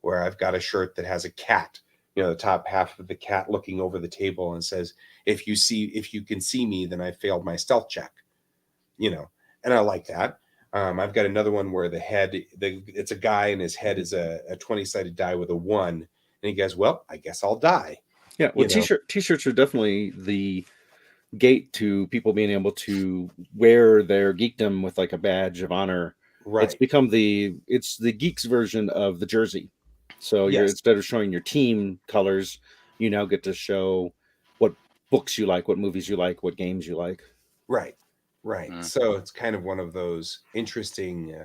where I've got a shirt that has a cat, the top half of the cat looking over the table and says, if you can see me, then I failed my stealth check, and I like that. I've got another one where it's a guy and his head is a 20-sided die with a 1. And he goes, well, I guess I'll die. Yeah. Well, t-shirts are definitely the gate to people being able to wear their geekdom with like a badge of honor. Right. It's become it's the geeks version of the jersey. So instead of showing your team colors, you now get to show what books you like, what movies you like, what games you like. Right. So it's kind of one of those interesting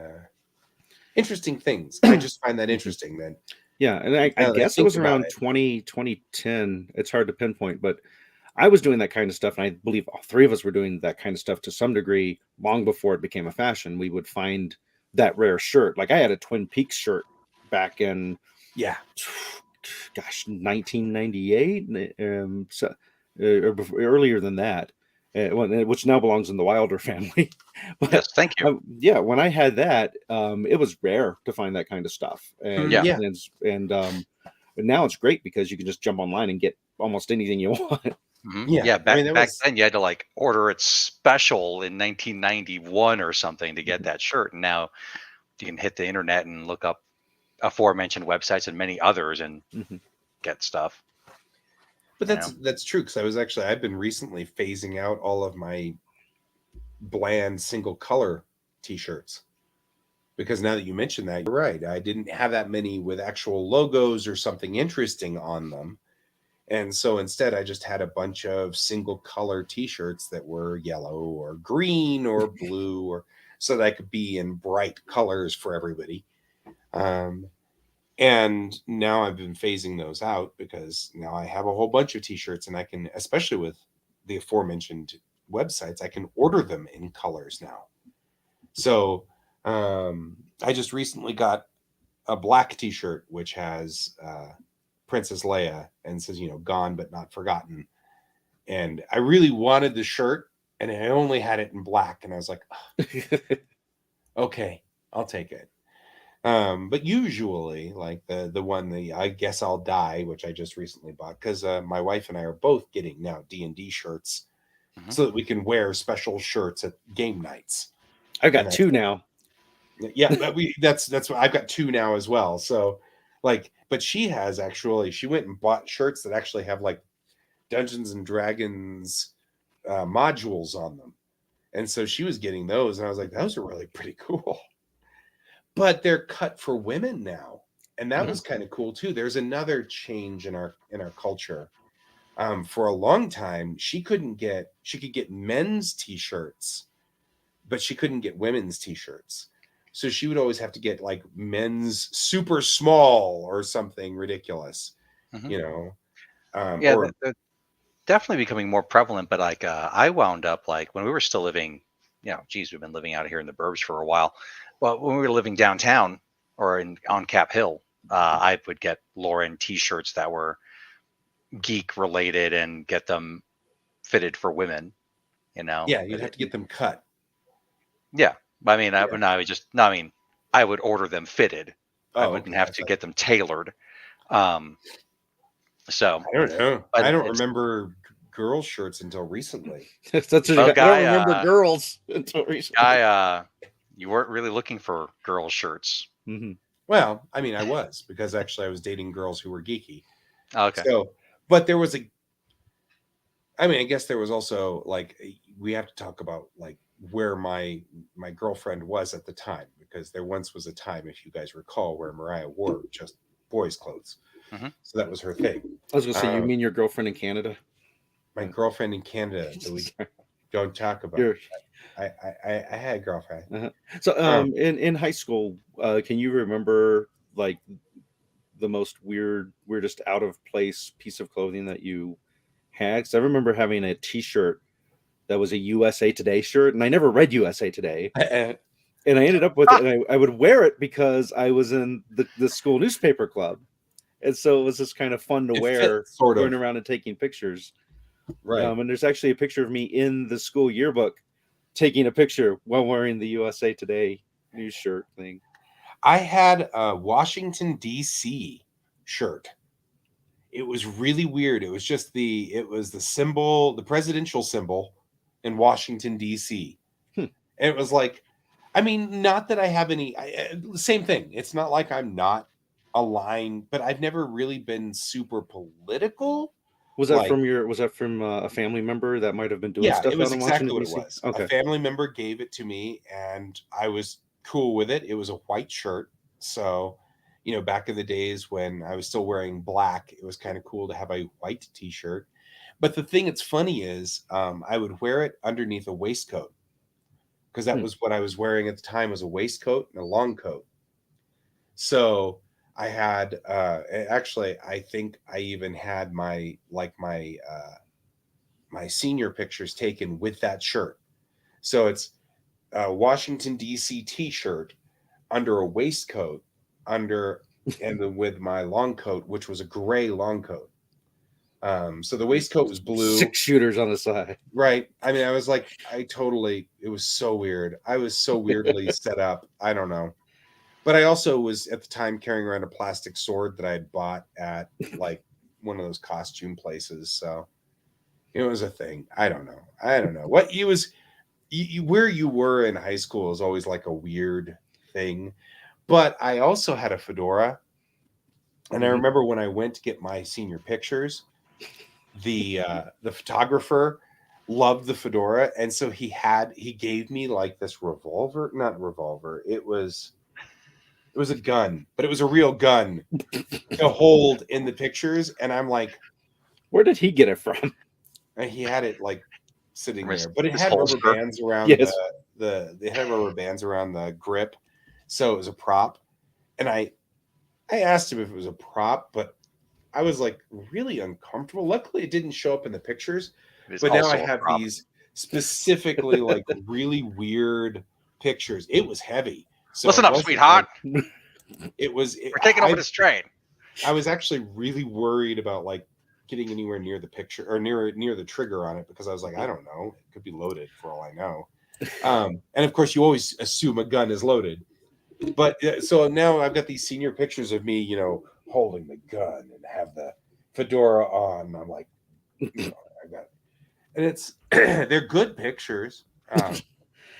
things. I just find that interesting then. Yeah, and I guess it was around 2010. It's hard to pinpoint, but I was doing that kind of stuff, and I believe all three of us were doing that kind of stuff to some degree long before it became a fashion. We would find that rare shirt. Like I had a Twin Peaks shirt back in 1998, earlier than that, which now belongs in the Wilder family. But, yes, thank you. When I had that, it was rare to find that kind of stuff, and now it's great because you can just jump online and get almost anything you want. Mm-hmm. Yeah, back then you had to like order it special in 1991 or something to get that shirt, and now you can hit the internet and look up aforementioned websites and many others and get stuff. But that's true, because I've been recently phasing out all of my bland single color t-shirts, because now that you mention that, you're right, I didn't have that many with actual logos or something interesting on them. And so instead I just had a bunch of single color t-shirts that were yellow or green or blue, or so that I could be in bright colors for everybody. And now I've been phasing those out because now I have a whole bunch of t-shirts, and I can, especially with the aforementioned websites, I can order them in colors now. So I just recently got a black t-shirt which has Princess Leia and says, gone but not forgotten. And I really wanted the shirt, and I only had it in black, and I was like, okay, I'll take it. But usually, like the one, I guess I'll die, which I just recently bought, because my wife and I are both getting now D&D shirts, so that we can wear special shirts at game nights. I've got two now. Yeah, that's what I've got two now as well. So, like, but she went and bought shirts that actually have like Dungeons and Dragons modules on them, and so she was getting those, and I was like, those are really pretty cool. But they're cut for women now, and that was kind of cool too. There's another change in our culture. For a long time, she could get men's t-shirts, but she couldn't get women's t-shirts. So she would always have to get like men's super small or something ridiculous, They're definitely becoming more prevalent. But like I wound up, like when we were still living, we've been living out here in the burbs for a while. Well, when we were living downtown or on Cap Hill, I would get Lauren t-shirts that were geek related and get them fitted for women, Yeah, you'd have to get them cut. Yeah. I mean, Yeah. I mean, I would order them fitted. I Oh, wouldn't okay. have to get them tailored. So, I don't know. but I don't it's remember girl shirts until recently. That's what Well, I don't Guy, remember girls until recently. you weren't really looking for girl shirts. Mm-hmm. Well, I mean, I was, because actually I was dating girls who were geeky. Okay. So, but there was I mean, I guess there was also like, we have to talk about like where my girlfriend was at the time, because there once was a time, if you guys recall, where Mariah wore just boys' clothes. Mhm. So that was her thing. I was gonna say, you Um, mean your girlfriend in Canada? My girlfriend in Canada that we Sorry. don't talk about. You're- I had a girlfriend. uh-huh. So, in high school, can you remember like the most weirdest out of place piece of clothing that you had? Because I remember having a T-shirt that was a USA Today shirt, and I never read USA Today, and I ended up with it, and I would wear it because I was in the school newspaper club, and so it was just kind of fun to It wear, fit, sort going of. around and taking pictures. Right. And there's actually a picture of me in the school yearbook taking a picture while wearing the USA Today news shirt thing. I had a Washington D.C. shirt. It was really weird. It was just the symbol, the presidential symbol in Washington D.C. Hmm. And it was like, I mean, not that I have any. Same thing. It's not like I'm not aligned, but I've never really been super political. Was that Like, from a family member that might have been doing yeah, stuff it out was in exactly Washington what it D.C.? was. Okay. A family member gave it to me, and I was cool with it. It was a white shirt, so back in the days when I was still wearing black, it was kind of cool to have a white T-shirt. But the thing that's funny is, I would wear it underneath a waistcoat, because that was what I was wearing at the time, was a waistcoat and a long coat. So I had, actually, I think I even had my senior pictures taken with that shirt. So it's a Washington D.C. T-shirt under a waistcoat, and then with my long coat, which was a gray long coat. So the waistcoat was blue. 6 shooters on the side. Right. I mean, I was like, it was so weird. I was so weirdly set up. I don't know. But I also was at the time carrying around a plastic sword that I had bought at like one of those costume places. So it was a thing. I don't know. What where you were in high school is always like a weird thing. But I also had a fedora. And I remember when I went to get my senior pictures, the photographer loved the fedora, and so he gave me like this not revolver. It was a gun, but it was a real gun to hold in the pictures. And I'm like, where did he get it from? and he had it like sitting His- there, but it his had rubber holster. bands around Yes. they had rubber bands around the grip, so it was a prop. And I asked him if it was a prop, but I was like really uncomfortable. Luckily, it didn't show up in the pictures. It's But now also I a have prop. these specifically like really weird pictures. It was heavy. So Listen it up, wasn't sweetheart. like- We're taking over this train. I was actually really worried about like getting anywhere near the picture or near the trigger on it, because I was like, I don't know, it could be loaded for all I know. And of course, you always assume a gun is loaded. But so now I've got these senior pictures of me, holding the gun and have the fedora on. I'm like, I got, and it's they're good pictures.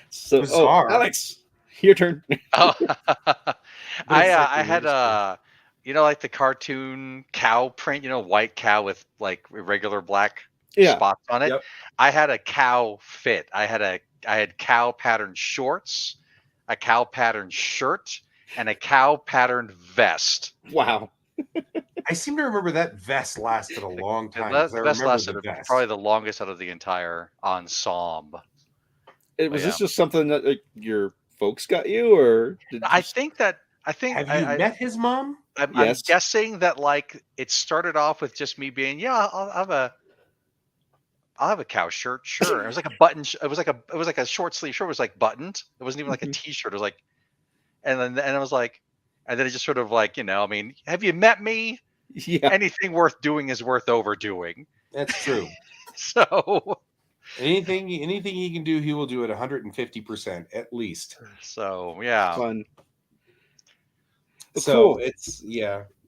So, Bizarre. Alex, your turn. Oh, I it's like the had weirdest like the cartoon cow print, white cow with like irregular black Yeah. spots on it. Yep. I had a cow fit. I had cow patterned shorts, a cow patterned shirt, and a cow patterned vest. Wow. I seem to remember that vest lasted a long time. The 'cause I vest remember lasted the vest. probably the longest out of the entire ensemble. Was yeah. this just something that like, your folks got you, or did I you- think Have you met his mom? I'm Yes. guessing that like it started off with just me being, I'll have a cow shirt, sure. It was like a button. It was like a short sleeve shirt. It was like buttoned. It wasn't even like a T-shirt. It was like, and I was like, and then it just sort of like, I mean, have you met me? Yeah. Anything worth doing is worth overdoing. That's true. So Anything he can do, he will do at 150% at least. So yeah, Fun. Well, So cool. it's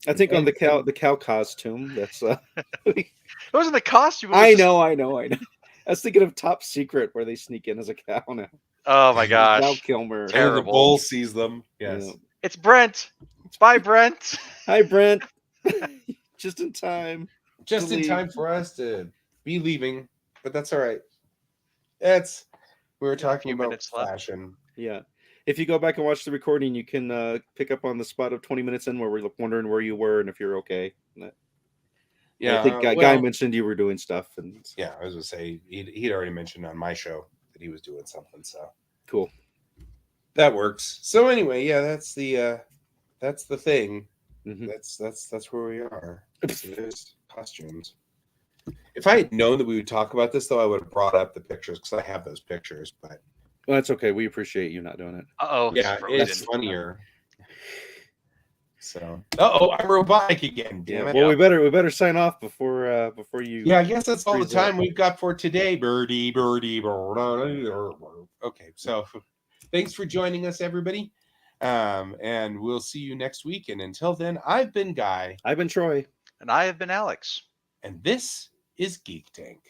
I think on And- the cow costume. That's it wasn't the costume. It was I just- know. I was thinking of Top Secret where they sneak in as a cow now. Oh my Val gosh, Kilmer. and then the terrible. bull sees them. Yes. Yeah. It's Brent. Bye, Brent. Hi, Brent. Just in time. Just To in leave. time for us to be leaving, but that's all right. We were Got a talking few about minutes left. fashion. Yeah. If you go back and watch the recording, you can pick up on the spot of 20 minutes in where we're wondering where you were and if you're okay. And Yeah, I think Guy well, mentioned you were doing stuff. And yeah, I was gonna say he'd already mentioned on my show that he was doing something, so cool. that works. So anyway, yeah, that's the thing. Mhm. That's where we are. So there's costumes. If I had known that we would talk about this, though, I would have brought up the pictures because I have those pictures. But Well, that's okay. We appreciate you not doing it. Uh-oh. yeah, frozen. it's funnier. So, I'm robotic again. Damn it. Well, we better sign off before you. Yeah, I guess that's all the freeze up. time we've got for today. Birdie. Okay, so thanks for joining us, everybody. And we'll see you next week. And until then, I've been Guy, I've been Troy. And I have been Alex. and this is Geek Tank.